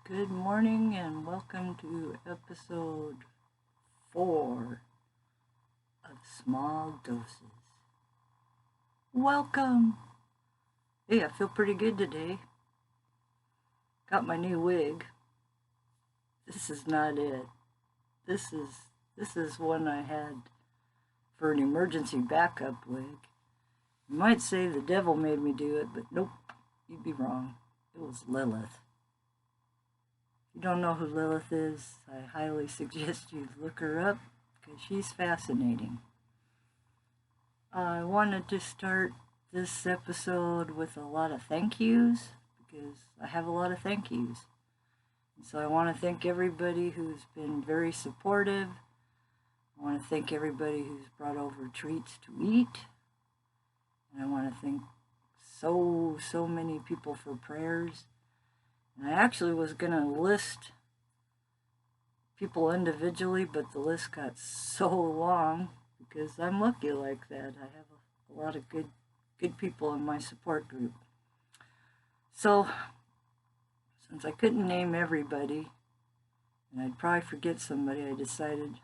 Good morning and welcome to episode 4 of Small Doses. Welcome! Hey, I feel pretty good today. Got my new wig. This is not it. This is one I had for an emergency backup wig. You might say the devil made me do it, but nope, you'd be wrong. It was Lilith. If you don't know who Lilith is, I highly suggest you look her up because she's fascinating. I wanted to start this episode with a lot of thank yous because I have a lot of thank yous. And so I want to thank everybody who's been very supportive. I want to thank everybody who's brought over treats to eat. And I want to thank so many people for prayers. And I actually was going to list people individually, but the list got so long because I'm lucky like that. I have a lot of good people in my support group. So, since I couldn't name everybody, and I'd probably forget somebody, I decided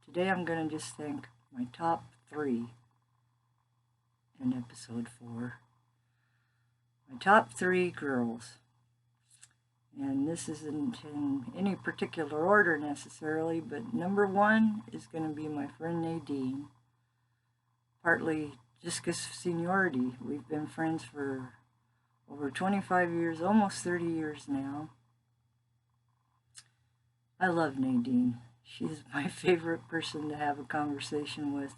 today I'm going to just thank my top 3 in episode 4. My top 3 girls. And this isn't in any particular order necessarily, but number 1 is going to be my friend Nadine. Partly just because of seniority. We've been friends for over 25 years, almost 30 years now. I love Nadine. She is my favorite person to have a conversation with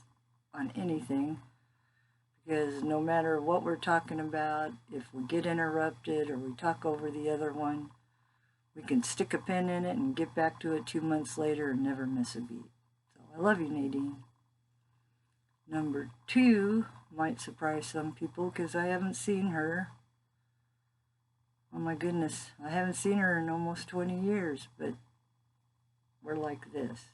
on anything. Because no matter what we're talking about, if we get interrupted or we talk over the other one, we can stick a pin in it and get back to it 2 months later and never miss a beat. So I love you, Nadine. Number 2 might surprise some people because I haven't seen her. Oh my goodness, I haven't seen her in almost 20 years, but we're like this.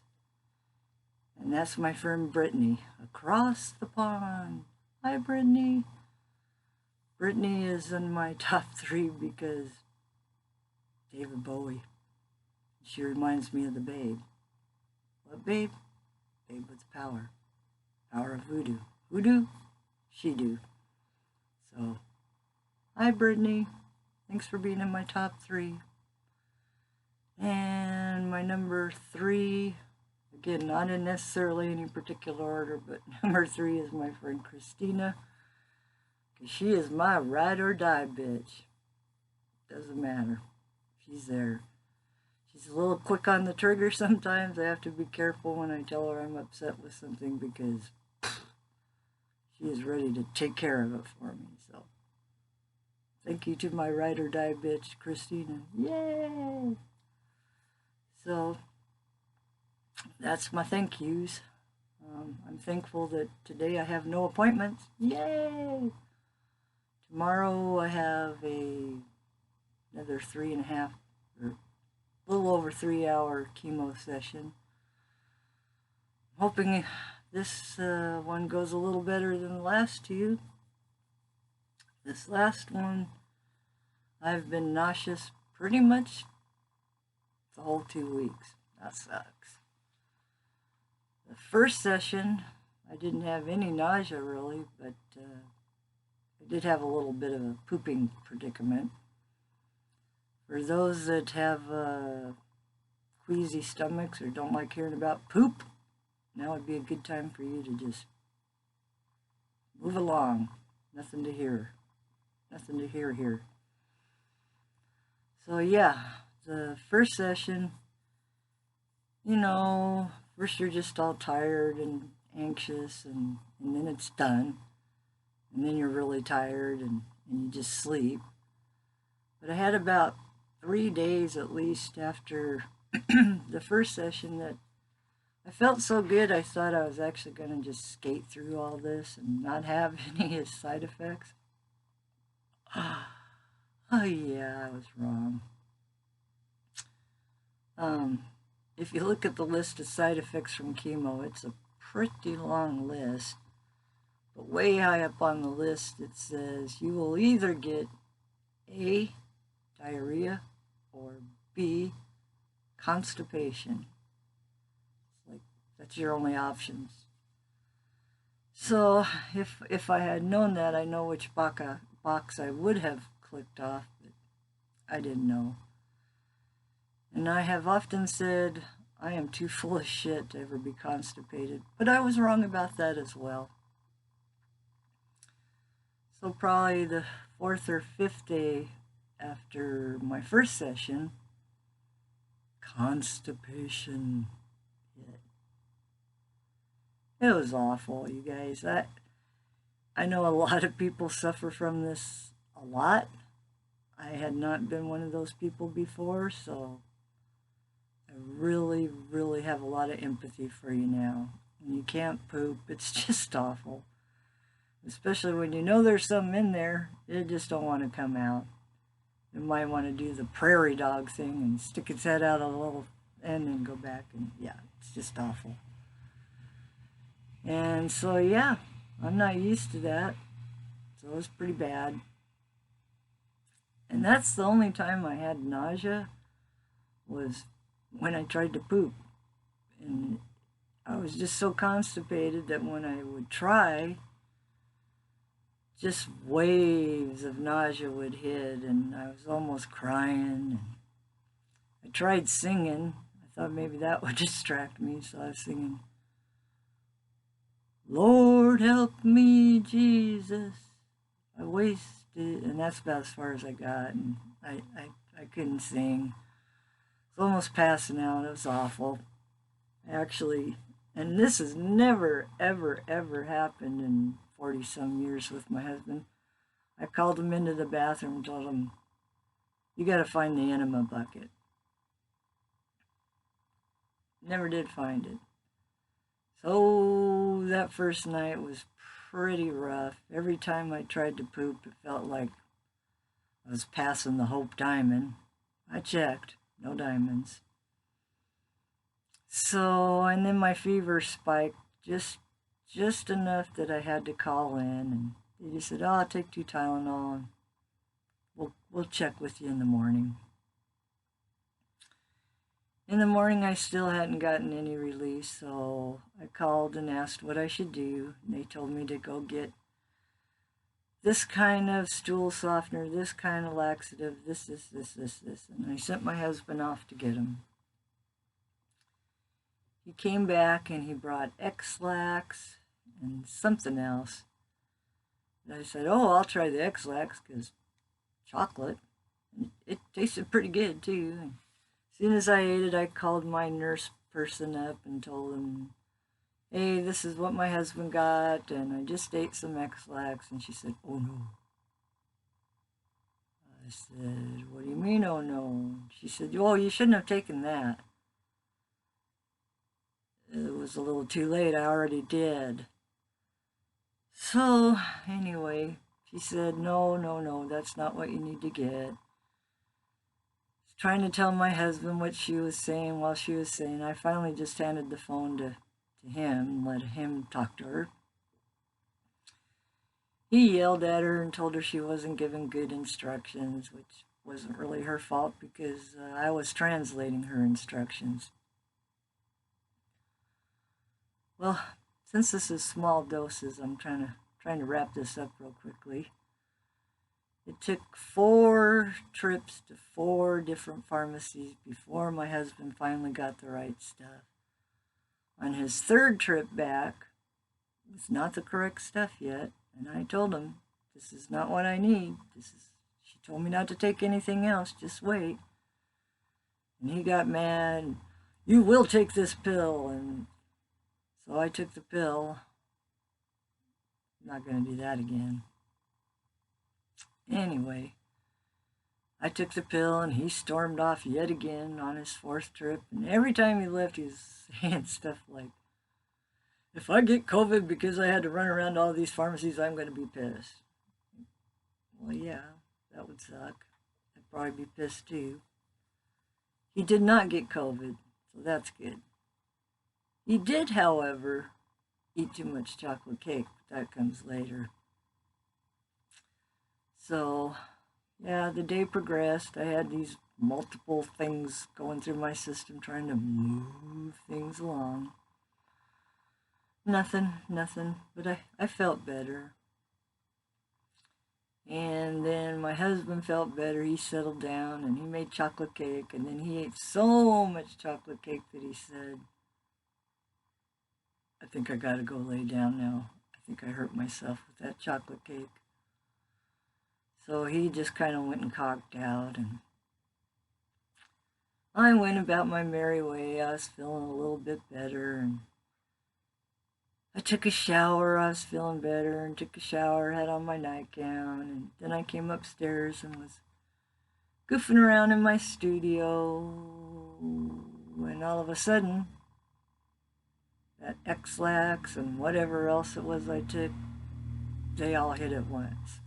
And that's my friend Brittany, across the pond. Hi, Brittany. Brittany is in my top 3 because David Bowie. She reminds me of the Babe. What Babe? Babe with power. Power of voodoo. Voodoo? She do. So, hi Brittany. Thanks for being in my top 3. And my number 3, again, not in necessarily any particular order, but number 3 is my friend Christina. Because she is my ride or die bitch. Doesn't matter. She's there. She's a little quick on the trigger sometimes. I have to be careful when I tell her I'm upset with something because she is ready to take care of it for me. So, thank you to my ride or die bitch, Christina. Yay! So, that's my thank yous. I'm thankful that today I have no appointments. Yay! Tomorrow I have another 3.5 or a little over 3-hour chemo session. I'm hoping this one goes a little better than the last 2. This last one, I've been nauseous pretty much the whole 2 weeks. That sucks. The first session, I didn't have any nausea really, but I did have a little bit of a pooping predicament. For those that have queasy stomachs or don't like hearing about poop, now would be a good time for you to just move along. Nothing to hear. Nothing to hear here. So yeah, the first session, first you're just all tired and anxious, and then it's done. And then you're really tired and you just sleep. But I had about 3 days at least after the first session that I felt so good I thought I was actually going to just skate through all this and not have any side effects. Oh yeah, I was wrong. If you look at the list of side effects from chemo, it's a pretty long list. But way high up on the list it says you will either get A, diarrhea, or B, constipation. Like, that's your only options. So if I had known that, I know which box I would have clicked off, but I didn't know. And I have often said I am too full of shit to ever be constipated, but I was wrong about that as well. So probably the fourth or fifth day after my first session, constipation hit. It was awful, you guys. I know a lot of people suffer from this a lot. I had not been one of those people before, so I really, really have a lot of empathy for you now. When you can't poop, it's just awful. Especially when you know there's something in there, it just don't want to come out. You might want to do the prairie dog thing and stick its head out a little end and go back, and yeah, it's just awful. And so yeah, I'm not used to that, so it was pretty bad. And that's the only time I had nausea, was when I tried to poop. And I was just so constipated that when I would try, just waves of nausea would hit, and I was almost crying. And I tried singing. I thought maybe that would distract me, so I was singing, Lord help me, Jesus, I wasted, and that's about as far as I got, and I couldn't sing. I was almost passing out. It was awful. Actually, and this has never, ever, ever happened in 40-some years with my husband. I called him into the bathroom and told him, you got to find the enema bucket. Never did find it. So that first night was pretty rough. Every time I tried to poop, it felt like I was passing the Hope Diamond. I checked, no diamonds. So, and then my fever spiked just enough that I had to call in, and they just said, "Oh, I'll take 2 Tylenol, and we'll check with you in the morning." In the morning, I still hadn't gotten any relief, so I called and asked what I should do, and they told me to go get this kind of stool softener, this kind of laxative, this, and I sent my husband off to get them. He came back and he brought X-Lax and something else. And I said, oh, I'll try the X-Lax because chocolate. And it tasted pretty good too. And as soon as I ate it, I called my nurse person up and told him, hey, this is what my husband got, and I just ate some X-Lax. And she said, oh no. I said, what do you mean, oh no? She said, oh, you shouldn't have taken that. It was a little too late. I already did. So, anyway, she said, no, that's not what you need to get. Trying to tell my husband what she was saying while she was saying. I finally just handed the phone to him and let him talk to her. He yelled at her and told her she wasn't giving good instructions, which wasn't really her fault because I was translating her instructions. Well, since this is small doses, I'm trying to wrap this up real quickly. It took 4 trips to 4 different pharmacies before my husband finally got the right stuff. On his 3rd trip back, it was not the correct stuff yet, and I told him, this is not what I need. She told me not to take anything else, just wait. And he got mad, you will take this pill, and so I took the pill. I'm not going to do that again. Anyway, I took the pill and he stormed off yet again on his 4th trip. And every time he left, he was saying stuff like, if I get COVID because I had to run around all these pharmacies, I'm going to be pissed. Well, yeah, that would suck. I'd probably be pissed too. He did not get COVID, so that's good. He did, however, eat too much chocolate cake, but that comes later. So, yeah, the day progressed. I had these multiple things going through my system trying to move things along. Nothing, but I felt better. And then my husband felt better. He settled down and he made chocolate cake. And then he ate so much chocolate cake that he said, I think I gotta go lay down now. I think I hurt myself with that chocolate cake. So he just kind of went and cogged out, and I went about my merry way. I was feeling a little bit better, and I took a shower. I was feeling better, and took a shower, had on my nightgown, and then I came upstairs and was goofing around in my studio, when all of a sudden, that X-Lax and whatever else it was I took, they all hit at once.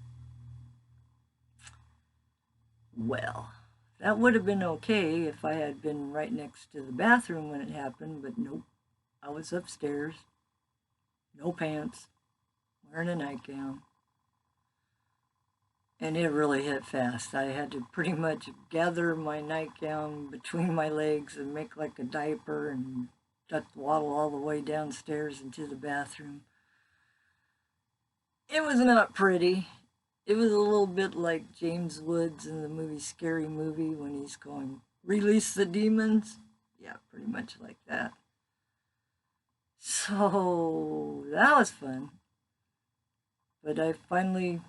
Well, that would have been okay if I had been right next to the bathroom when it happened, but nope. I was upstairs, no pants, wearing a nightgown. And it really hit fast. I had to pretty much gather my nightgown between my legs and make like a diaper and waddle all the way downstairs into the bathroom. It was not pretty. It was a little bit like James Woods in the movie Scary Movie when he's going, release the demons. Yeah, pretty much like that. So that was fun. But I finally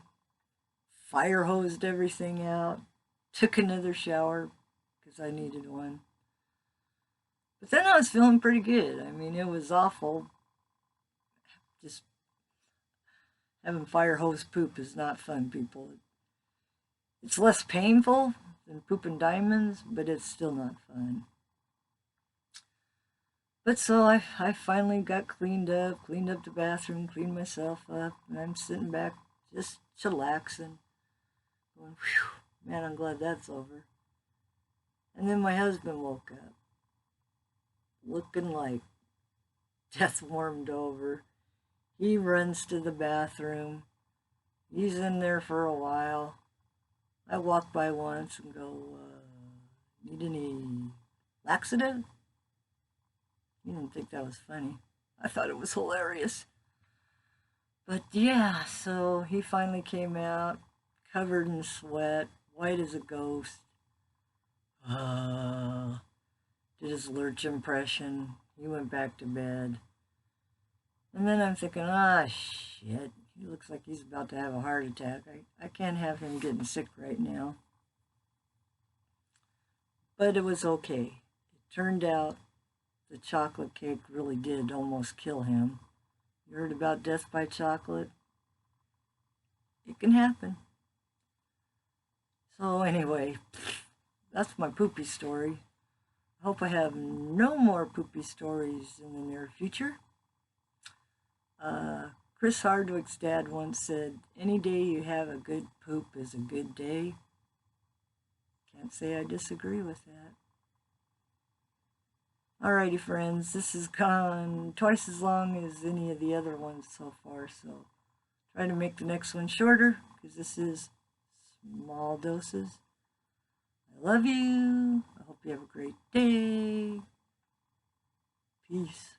fire hosed everything out, took another shower because I needed one. But then I was feeling pretty good. I mean, it was awful. Just having fire hose poop is not fun, people. It's less painful than pooping diamonds, but it's still not fun. But so I finally got cleaned up the bathroom, cleaned myself up, and I'm sitting back just chillaxing, going, whew, man, I'm glad that's over. And then my husband woke up, looking like death warmed over. He runs to the bathroom. He's in there for a while. I walk by once and go, need any laxative? He didn't think that was funny. I thought it was hilarious. But yeah, so he finally came out, covered in sweat, white as a ghost. Did his lurch impression. He went back to bed. And then I'm thinking, shit, he looks like he's about to have a heart attack. I can't have him getting sick right now. But it was okay. It turned out the chocolate cake really did almost kill him. You heard about death by chocolate? It can happen. So anyway, that's my poopy story. I hope I have no more poopy stories in the near future. Chris Hardwick's dad once said, any day you have a good poop is a good day. Can't say I disagree with that. Alrighty, friends, this has gone twice as long as any of the other ones so far, so try to make the next one shorter, because this is small doses. I love you. I hope you have a great day. Peace.